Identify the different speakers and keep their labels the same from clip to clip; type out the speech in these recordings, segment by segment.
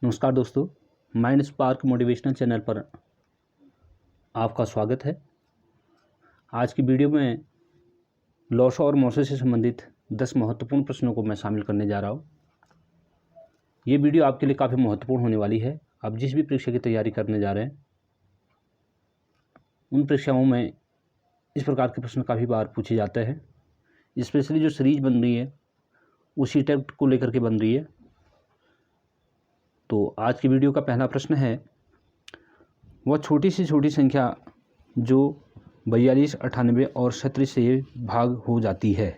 Speaker 1: नमस्कार दोस्तों, mind spark motivational channel पर आपका स्वागत है। आज की वीडियो में लॉस और मौसे से संबंधित 10 महत्वपूर्ण प्रश्नों को मैं शामिल करने जा रहा हूँ। ये वीडियो आपके लिए काफ़ी महत्वपूर्ण होने वाली है। आप जिस भी परीक्षा की तैयारी करने जा रहे हैं उन परीक्षाओं में इस प्रकार के प्रश्न काफ़ी बार पूछे जाते हैं। स्पेशली जो सीरीज बन रही है उसी टाइप को लेकर के बन रही है। तो आज की वीडियो का पहला प्रश्न है, वह छोटी से छोटी संख्या जो 42, 98 और 37 से भाग हो जाती है।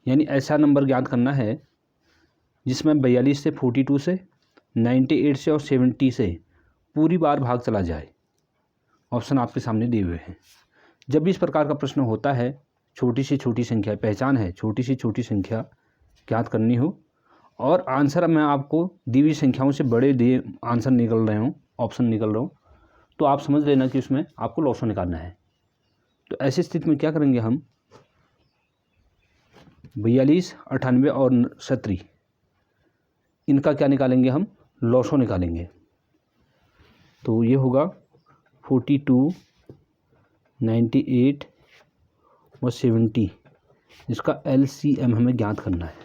Speaker 1: यानी ऐसा नंबर ज्ञात करना है जिसमें 42 से 42 से 98 से और 70 से पूरी बार भाग चला जाए। ऑप्शन आपके सामने दिए हुए हैं। जब भी इस प्रकार का प्रश्न होता है, छोटी से छोटी संख्या पहचान है, छोटी से छोटी संख्या ज्ञात करनी हो और आंसर मैं आपको दी हुई संख्याओं से बड़े दिए आंसर निकल रहे हों, ऑप्शन निकल रहे हो, तो आप समझ लेना कि उसमें आपको लॉस निकालना है। तो ऐसी स्थिति में क्या करेंगे हम, 42, 98 और 37 इनका क्या निकालेंगे, हम लॉसो निकालेंगे। तो ये होगा 42, 98 और 70, इसका LCM हमें ज्ञात करना है।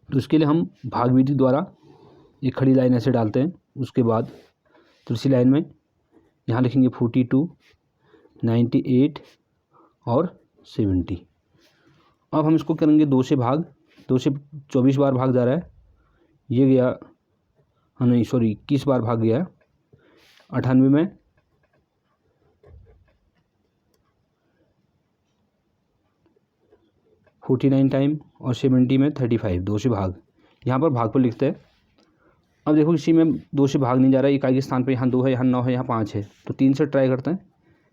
Speaker 1: तो इसके लिए हम भागविधि द्वारा एक खड़ी लाइन ऐसे डालते हैं, उसके बाद दूसरी लाइन में यहाँ लिखेंगे 42, 98 और 70। अब हम इसको करेंगे 2 से भाग, 2 से 24 बार भाग जा रहा है, ये गया, हाँ नहीं सॉरी 21 बार भाग गया है। 98 में 49 टाइम और 70 में 35, 2 से भाग, यहाँ पर भाग पर लिखते हैं। अब देखो इसी में 2 से भाग नहीं जा रहा है, इकाई के स्थान पर यहाँ 2 है, यहाँ 9 है, यहाँ 5 है, तो 3 से ट्राई करते हैं।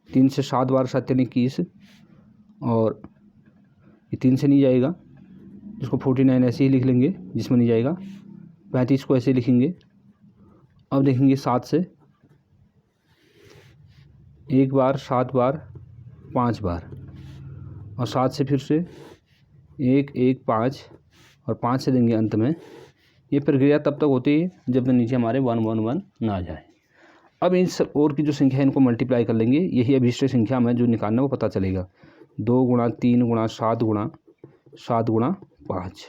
Speaker 1: 3 से 7 बार 7 यानी 21, और ये 3 से नहीं जाएगा, इसको 49 ऐसे ही लिख लेंगे जिसमें नहीं जाएगा। 35 को ऐसे लिखेंगे। अब देखेंगे 7 से 1 बार, 7 बार, 5 बार, और 7 से फिर से 1, 1, 5 और 5 से देंगे अंत में। ये प्रक्रिया तब तक होती है जब तक नीचे हमारे 1, 1, 1 ना आ जाए। अब इन सब और की जो संख्या है इनको मल्टीप्लाई कर लेंगे, यही अभिष्ट संख्या हमें जो निकालना है वो पता चलेगा। 2 गुणा 3 गुणा 7 गुणा 7 गुणा 5,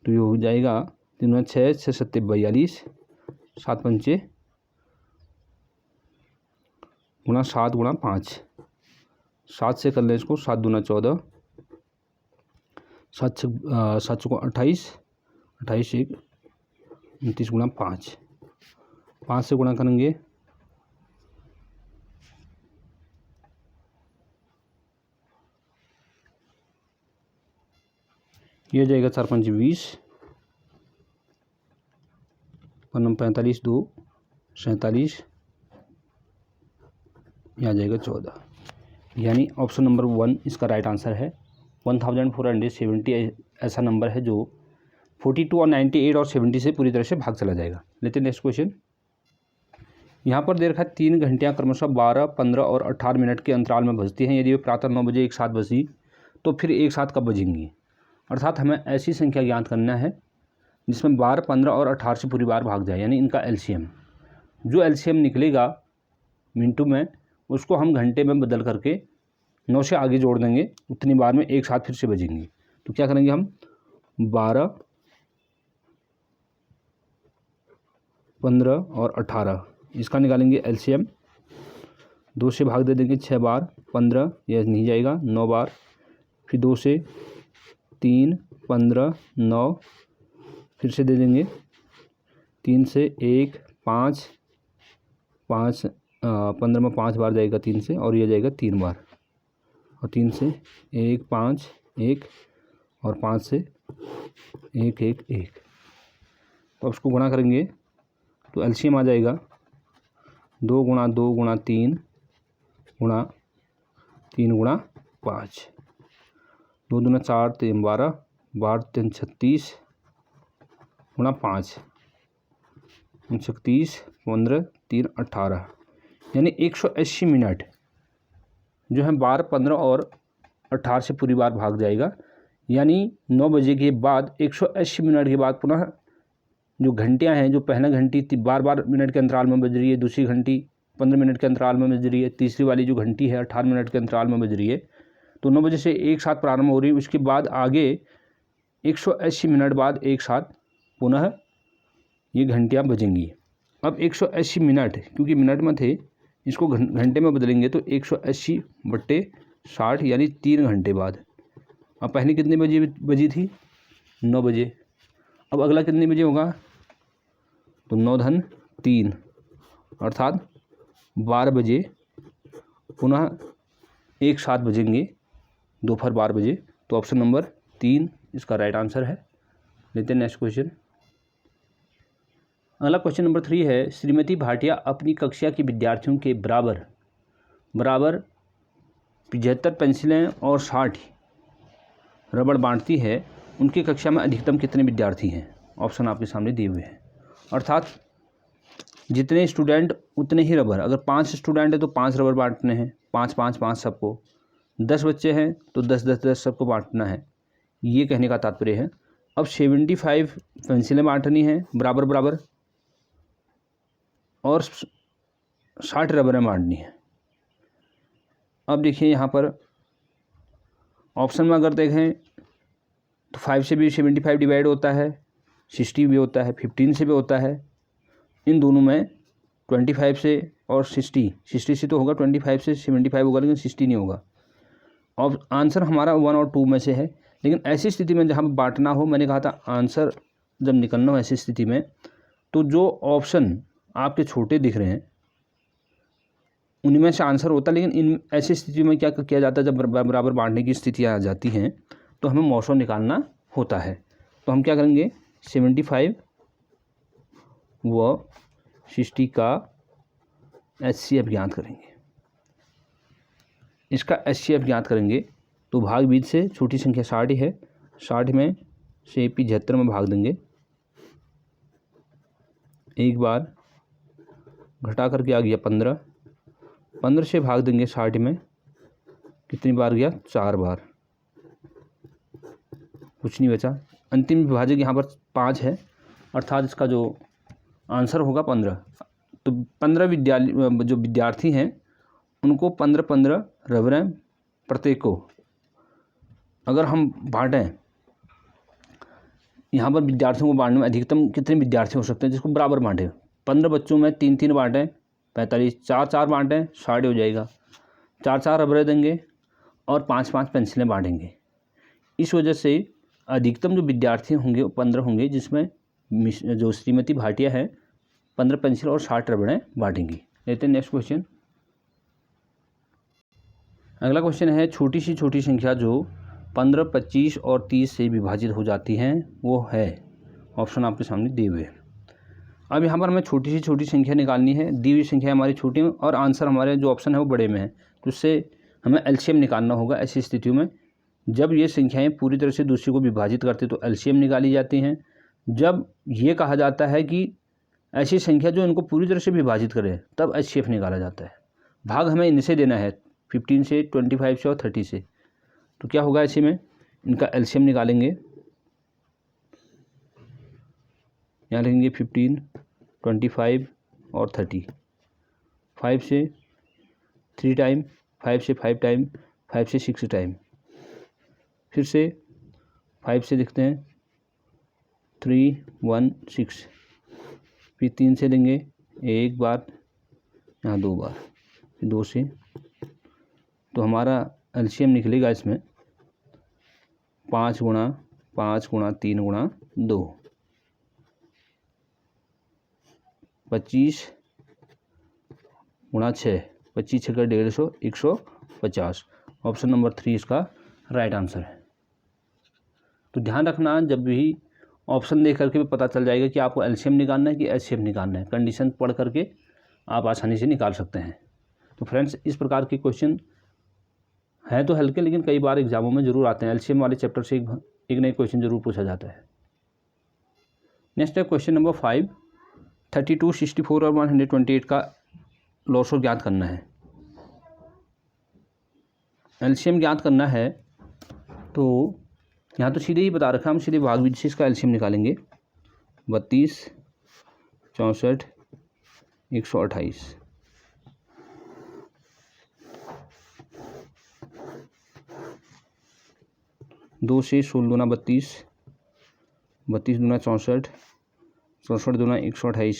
Speaker 1: तो ये हो जाएगा 3 गुणा 6, 6 7 42, 7 पंचे गुणा 7 गुणा 5, 7 से कर लें इसको, 7 दूना 14, 7 को 28, 28 1 29 गुणा 5, 5 से गुणा करेंगे ये जाएगा 4 5 20, 45 2 47, यहाँ जाएगा 14। यानी ऑप्शन नंबर 1 इसका राइट आंसर है। 1470 ऐसा नंबर है जो 42 और 98 और 70 से पूरी तरह से भाग चला जाएगा। लेते हैं नेक्स्ट क्वेश्चन। यहाँ पर दे रखा है 3 घंटियाँ क्रमशः 12, 15 और 18 मिनट के अंतराल में बजती हैं। यदि वे प्रातः 9 बजे एक साथ बजी तो फिर एक साथ कब बजेंगी। अर्थात हमें ऐसी संख्या ज्ञात करना है जिसमें 12, 15 और 18 से पूरी बार भाग जाए, यानी इनका LCM। जो LCM निकलेगा मिनटों में, उसको हम घंटे में बदल करके 9 से आगे जोड़ देंगे, उतनी बार में एक साथ फिर से बजेंगी। तो क्या करेंगे हम, 12, 15 और 18 इसका निकालेंगे LCM। 2 से भाग दे देंगे 6 बार, 15 यह नहीं जाएगा, 9 बार, फिर 2 से 3, 15, 9, फिर से दे देंगे 3 से 1, 5, 5 15 में 5 बार जाएगा 3 से, और यह जाएगा 3 बार, और 3 से 1, 5, 1 और 5 से 1, 1, 1। तो उसको गुणा करेंगे तो LCM आ जाएगा 2 गुणा 2 गुणा 3 गुणा 3 गुणा 5, 2 दूना 4, 3 12, 12 3 36 गुणा 5, 36, 15, 3 18, यानी 180 मिनट जो है 12, 15 और 18 से पूरी बार भाग जाएगा। यानी 9 बजे के बाद 180 मिनट के बाद पुनः जो घंटियाँ हैं, जो पहला घंटी बार बार मिनट के अंतराल में बज रही है, दूसरी घंटी 15 मिनट के अंतराल में बज रही है, तीसरी वाली जो घंटी है 18 मिनट के अंतराल में बज रही है, तो 9 बजे से एक साथ प्रारंभ हो रही है। उसके बाद आगे 180 मिनट बाद एक साथ पुनः ये घंटियाँ बजेंगी। अब 180 मिनट, क्योंकि मिनट में थे, इसको घंटे में बदलेंगे तो 180/60 यानी 3 घंटे बाद। अब पहले कितने बजे बजी थी? 9 बजे। अब अगला कितने बजे होगा? तो 9-3 अर्थात 12 बजे पुनः एक साथ बजेंगे, दोपहर 12 बजे। तो ऑप्शन नंबर 3 इसका राइट आंसर है। लेते हैं नेक्स्ट क्वेश्चन। अगला क्वेश्चन नंबर 3 है, श्रीमती भाटिया अपनी कक्षा के विद्यार्थियों के बराबर 75 पेंसिलें और 60 रबड़ बांटती है। उनकी कक्षा में अधिकतम कितने विद्यार्थी हैं? ऑप्शन आपके सामने दिए हुए हैं। अर्थात जितने स्टूडेंट उतने ही रबड़। अगर 5 स्टूडेंट है तो 5 रबड़ बांटने हैं, 5-5-5 सबको। 10 बच्चे हैं तो 10-10-10 सबको बांटना है, ये कहने का तात्पर्य है। अब 75 पेंसिलें बांटनी हैं बराबर बराबर और 60 रबरें बांटनी है। अब देखिए यहाँ पर ऑप्शन में अगर देखें तो 5 से भी 75 डिवाइड होता है, 60 भी होता है, 15 से भी होता है। इन दोनों में 25 से और 60 से तो होगा, 25 से 75 होगा, लेकिन 60 नहीं होगा। और आंसर हमारा 1 और 2 में से है। लेकिन ऐसी स्थिति में जहाँ बांटना हो, मैंने कहा था आंसर जब निकलना हो ऐसी स्थिति में, तो जो ऑप्शन आपके छोटे दिख रहे हैं उनमें से आंसर होता है। लेकिन इन ऐसी स्थिति में क्या किया जाता है, जब बराबर बांटने की स्थितियाँ आ जाती हैं तो हमें मौसम निकालना होता है। तो हम क्या करेंगे, 75 व 60 का HCF ज्ञात करेंगे। इसका HCF ज्ञात करेंगे तो भाग बीज से छोटी संख्या 60 है, 60 में से 75 में भाग देंगे, एक बार घटा करके आ गया 15 से भाग देंगे 60 में, कितनी बार गया? 4 बार, कुछ नहीं बचा। अंतिम विभाजक यहाँ पर 5 है, अर्थात इसका जो आंसर होगा 15। तो 15 जो विद्यार्थी हैं उनको 15-15 रबरें प्रत्येक को अगर हम बांटें, यहाँ पर विद्यार्थियों को बांटने में अधिकतम कितने विद्यार्थी हो सकते हैं जिसको बराबर बांटें? 15 बच्चों में 3-3 बांटें 45, 4-4 बांटें 60 हो जाएगा, 4-4 रबरें देंगे और 5-5 पेंसिलें बांटेंगे। इस वजह से अधिकतम जो विद्यार्थी होंगे 15 होंगे, जिसमें जो श्रीमती भाटिया है 15 पेंसिल और 60 रबरें बांटेंगी। लेते हैं नेक्स्ट क्वेश्चन। अगला क्वेश्चन है, छोटी सी छोटी संख्या जो 15, 25 और 30 से विभाजित हो जाती हैं वो है। ऑप्शन आपके सामने दिए हुए हैं। अब यहाँ पर हमें छोटी सी छोटी संख्या निकालनी है, दी हुई संख्या हमारी छोटी में और आंसर हमारे जो ऑप्शन है वो बड़े में है, तो उससे हमें एलसीएम निकालना होगा। ऐसी स्थितियों में जब ये संख्याएं पूरी तरह से दूसरी को विभाजित करती तो एलसीएम निकाली जाती हैं। जब ये कहा जाता है कि ऐसी संख्या जो इनको पूरी तरह से विभाजित करे तब एचसीएफ निकाला जाता है। भाग हमें इनसे देना है, 15 से, 25 से और 30 से। तो क्या होगा, ऐसे में इनका एलसीएम निकालेंगे। यहाँ लिखेंगे 15, 25 और 30। 5 से 3 टाइम, 5 से 5 टाइम, 5 से 6 टाइम, फिर से 5 से लिखते हैं 3, 1, 6, फिर 3 से लेंगे एक बार, यहाँ 2 बार, फिर 2 से। तो हमारा एलसीएम निकलेगा इसमें 5 गुणा 5 गुणा 3 गुणा 2, 25 गुणा 6, 25 6 का 150, 150। ऑप्शन नंबर 3 इसका राइट आंसर है। तो ध्यान रखना, जब भी ऑप्शन देख करके भी पता चल जाएगा कि आपको एलसीएम निकालना है कि एचसीएफ निकालना है। कंडीशन पढ़ करके आप आसानी से निकाल सकते हैं। तो फ्रेंड्स, इस प्रकार के क्वेश्चन हैं तो हल्के, लेकिन कई बार एग्जामों में जरूर आते हैं। एलसीएम वाले चैप्टर से एक नए क्वेश्चन जरूर पूछा जाता है। नेक्स्ट है क्वेश्चन नंबर 5। 32, 64 और 128 का लॉसो ज्ञात करना है। एलसीएम ज्ञात करना है तो यहाँ तो सीधे ही बता रखा, हम सीधे भाग विधि से इसका एलसीएम निकालेंगे। 32, 64, 128। 2 से 16 दूना 32, 32 दूना 64, 64 दूना 128,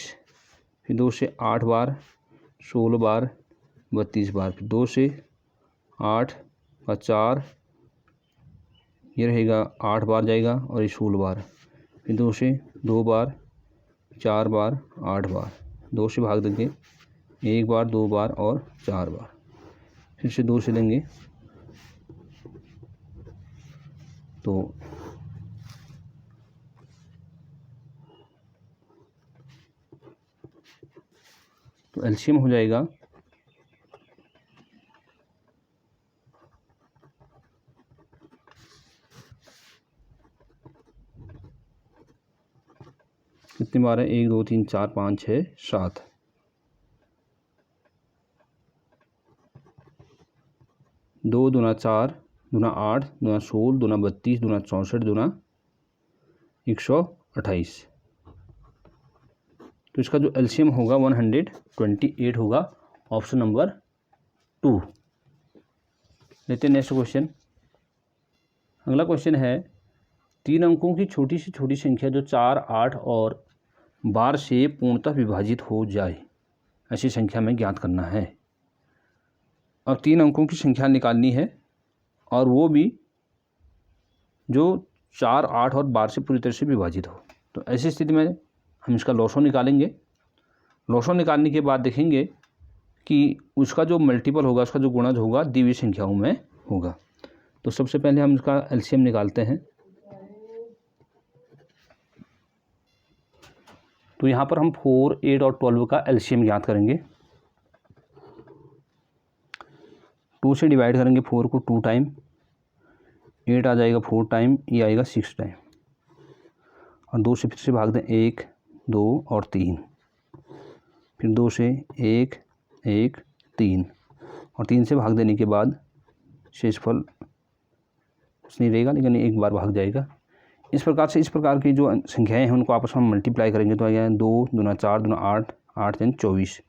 Speaker 1: फिर 2 से 8 बार, 16 बार, 32 बार, फिर 2 से 8 का 4, ये रहेगा 8 बार जाएगा और ये 16 बार, फिर 2 से 2 बार, 4 बार, 8 बार, 2 से भाग देंगे 1 बार, 2 बार और 4 बार, फिर से 2 से लेंगे तो एलसीएम हो जाएगा 1 2 3 4 5 6 7। 2 दूना 4 दूना 8 दूना 16 दूना 32 दूना 64 दूना 128। तो इसका जो एलसीएम होगा 128 होगा। Option number 2। लेते हैं नेक्स्ट क्वेश्चन। अगला क्वेश्चन है 3 अंकों की छोटी से छोटी संख्या जो 4, 8 और 12 से पूर्णतः विभाजित हो जाए, ऐसी संख्या में ज्ञात करना है। अब 3 अंकों की संख्या निकालनी है और वो भी जो 4, 8 और 12 से पूरी तरह से विभाजित हो। तो ऐसी स्थिति में हम इसका लॉसो निकालेंगे। लॉसो निकालने के बाद देखेंगे कि उसका जो मल्टीपल होगा, उसका जो गुणज होगा दी हुई संख्याओं में होगा। तो सबसे पहले हम इसका एलसीएम निकालते हैं। तो यहाँ पर हम 4, 8 और 12 का एलसीएम ज्ञात करेंगे। 2 से डिवाइड करेंगे 4 को 2 टाइम, 8 आ जाएगा 4 टाइम, ये आएगा 6 टाइम, और 2 से फिर से भाग दें 1, 2 और 3, फिर 2 से 1, 1, 3 और 3 से भाग देने के बाद शेषफल कुछ नहीं रहेगा, लेकिन एक बार भाग जाएगा। इस प्रकार से इस प्रकार की जो संख्याएं हैं उनको आपस में मल्टीप्लाई करेंगे तो आएगा 2 दूना 4 दूना 8, 8 3 24।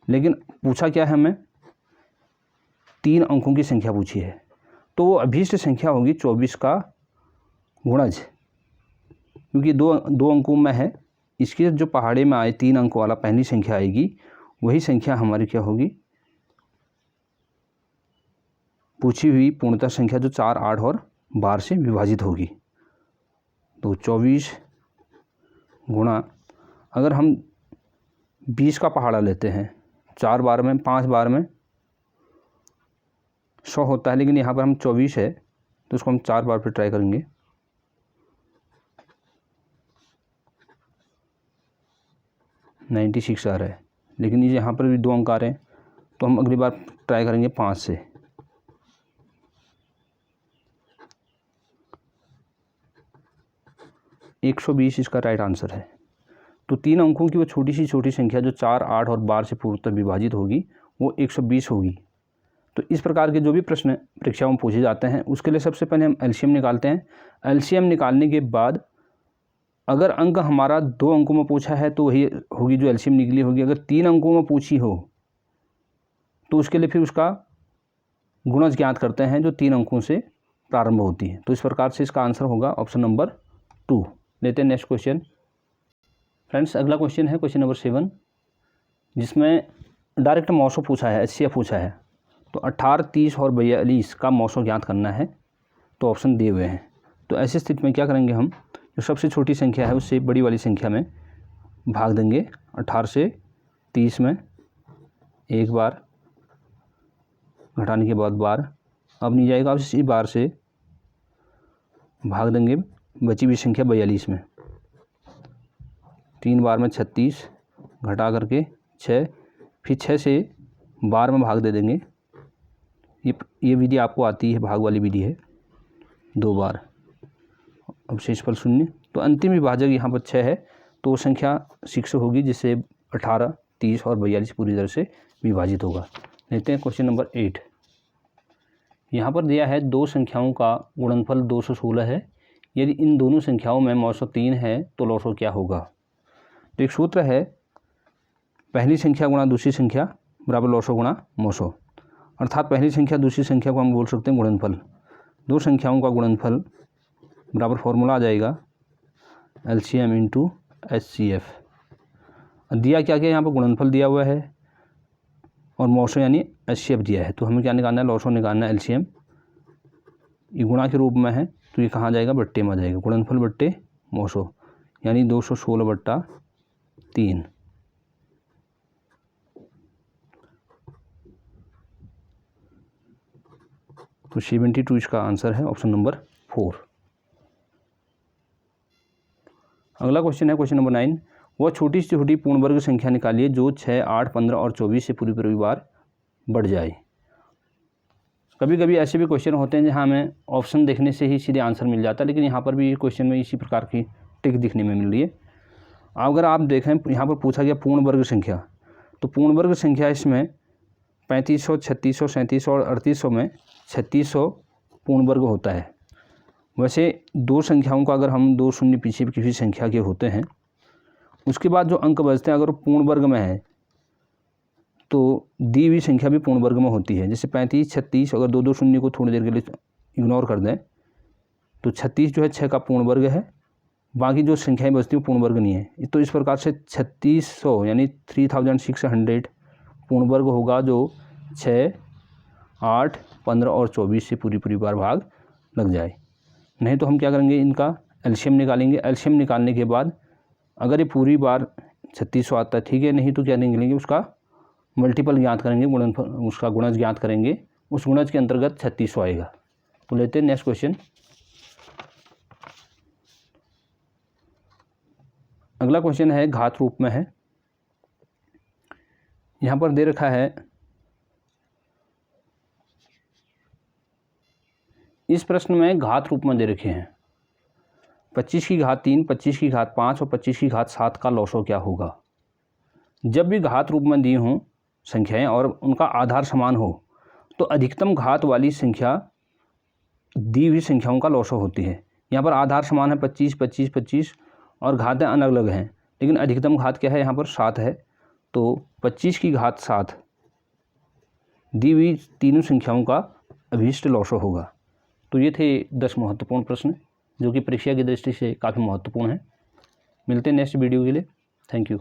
Speaker 1: लेकिन पूछा क्या है हमें, 3 अंकों की संख्या पूछी है, तो वो अभीष्ट संख्या होगी 24 का गुणज, क्योंकि दो अंकों में है। इसके जो पहाड़े में आए 3 अंकों वाला पहली संख्या आएगी, वही संख्या हमारी क्या होगी, पूछी हुई पूर्णतः संख्या जो 4, 8 और 12 से विभाजित होगी। तो 24 गुणा, अगर हम 20 का पहाड़ा लेते हैं, 4 बार में 5 बार में 100 होता है, लेकिन यहाँ पर हम 24 है तो उसको हम 4 बार पे ट्राई करेंगे। $96 आ रहा है, लेकिन ये यहाँ पर भी 2 अंक आ रहे हैं, तो हम अगली बार ट्राई करेंगे 5 से। $120 इसका राइट आंसर है। तो 3 अंकों की वो छोटी सी छोटी संख्या जो 4, 8 और 12 से पूर्णतः विभाजित होगी वो 120 होगी। तो इस प्रकार के जो भी प्रश्न परीक्षाओं में पूछे जाते हैं उसके लिए सबसे पहले हम एलसीएम निकालते हैं। एलसीएम निकालने के बाद अगर अंक हमारा 2 अंकों में पूछा है तो वही होगी जो एलसीएम निकली होगी। अगर 3 अंकों में पूछी हो तो उसके लिए फिर उसका गुणज ज्ञात करते हैं जो 3 अंकों से प्रारंभ होती है। तो इस प्रकार से इसका आंसर होगा ऑप्शन नंबर 2। लेते हैं नेक्स्ट क्वेश्चन। फ्रेंड्स, अगला क्वेश्चन है क्वेश्चन नंबर 7, जिसमें डायरेक्ट मौसो पूछा है, एचसीएफ पूछा है। तो 18, 30 और 42 का मौसो ज्ञात करना है, तो ऑप्शन दिए हुए हैं। तो ऐसी स्थिति में क्या करेंगे, हम जो सबसे छोटी संख्या है उससे बड़ी वाली संख्या में भाग देंगे। 18 से 30 में 1 बार, घटाने के बाद बार, अब नहीं जाएगा, अब इसी बार से भाग देंगे बची हुई संख्या 42 में। 3 बार में 36, घटा करके 6, फिर 6 से बार में भाग दे देंगे। ये विधि आपको आती है, भाग वाली विधि है, 2 बार। अब शेषफल 0। तो अंतिम विभाजक यहाँ पर 6 है, तो वो संख्या 6 होगी, जिससे 18, 30 और 42 पूरी तरह से विभाजित होगा। लेते हैं क्वेश्चन नंबर 8। यहाँ पर दिया है 2 संख्याओं का गुणनफल 216 है, यदि इन दोनों संख्याओं में मौसो 3 है तो लॉसो क्या होगा। तो एक सूत्र है, पहली संख्या गुणा दूसरी संख्या बराबर लॉसो गुणा मौसो, अर्थात पहली संख्या दूसरी संख्या को हम बोल सकते हैं गुणनफल। दो संख्याओं का गुणनफल बराबर फॉर्मूला आ जाएगा LCM इंटू HCF। दिया क्या क्या यहाँ पर गुणनफल दिया हुआ है और मौसो यानी HCF दिया है, तो हमें क्या निकालना है, लॉसो निकालना है। LCM ये गुणा के रूप में है तो ये कहाँ जाएगा, बट्टे में आ जाएगा, गुणनफल बट्टे मौसो यानी 216/3। तो 72 इसका आंसर है, ऑप्शन नंबर 4। अगला क्वेश्चन है क्वेश्चन नंबर 9। वह छोटी से छोटी पूर्ण वर्ग संख्या निकालिए जो 6, 8, 15 और 24 से पूरी बार बढ़ जाए। कभी कभी ऐसे भी क्वेश्चन होते हैं जहां हमें ऑप्शन देखने से ही सीधे आंसर मिल जाता है, लेकिन यहाँ पर भी क्वेश्चन में इसी प्रकार की ट्रिक दिखने में मिल रही है। अगर आप देखें यहाँ पर पूछा गया पूर्ण वर्ग संख्या, तो पूर्ण वर्ग संख्या इसमें 3500, 3600, 3700 और 3800 में 3600 पूर्ण वर्ग होता है। वैसे दो संख्याओं का अगर हम 2 शून्य पीछे किसी संख्या के होते हैं, उसके बाद जो अंक बचते हैं अगर वो पूर्ण वर्ग में है तो दी हुई संख्या भी पूर्ण वर्ग में होती है। जैसे 35, 36, अगर 2 शून्य को थोड़ी देर के लिए इग्नोर कर दें तो 36 जो है 6 का पूर्ण वर्ग है, बाकी जो संख्याएं बचती हैं पूर्ण वर्ग नहीं है। तो इस प्रकार से 3600 यानी 3600 पूर्ण वर्ग होगा जो 6, 8, 15 और 24 से पूरी बार भाग लग जाए। नहीं तो हम क्या करेंगे, इनका एलसीएम निकालेंगे। एलसीएम निकालने के बाद अगर ये पूरी बार 3600 आता है ठीक है, नहीं तो क्या निकलेंगे, उसका मल्टीपल ज्ञात करेंगे, गुणनफल उसका गुणज ज्ञात करेंगे, उस गुणज के अंतर्गत 3600 आएगा। तो लेते हैं नेक्स्ट क्वेश्चन। अगला क्वेश्चन है घात रूप में है। यहाँ पर दे रखा है, इस प्रश्न में घात रूप में दे रखे हैं 25 की घात 3, 25 की घात 5 और 25 की घात 7 का लॉसो क्या होगा। जब भी घात रूप में दी हों संख्याएं और उनका आधार समान हो तो अधिकतम घात वाली संख्या दी हुई संख्याओं का लॉसो होती है। यहाँ पर आधार समान है 25, 25, 25 और घातें अलग अलग हैं, लेकिन अधिकतम घात क्या है, यहाँ पर 7 है। तो 25 की घात 7 दी हुई तीनों संख्याओं का अभीष्ट लॉसो होगा। तो ये थे 10 महत्वपूर्ण प्रश्न जो कि परीक्षा की दृष्टि से काफ़ी महत्वपूर्ण है। मिलते हैं नेक्स्ट वीडियो के लिए। Thank you.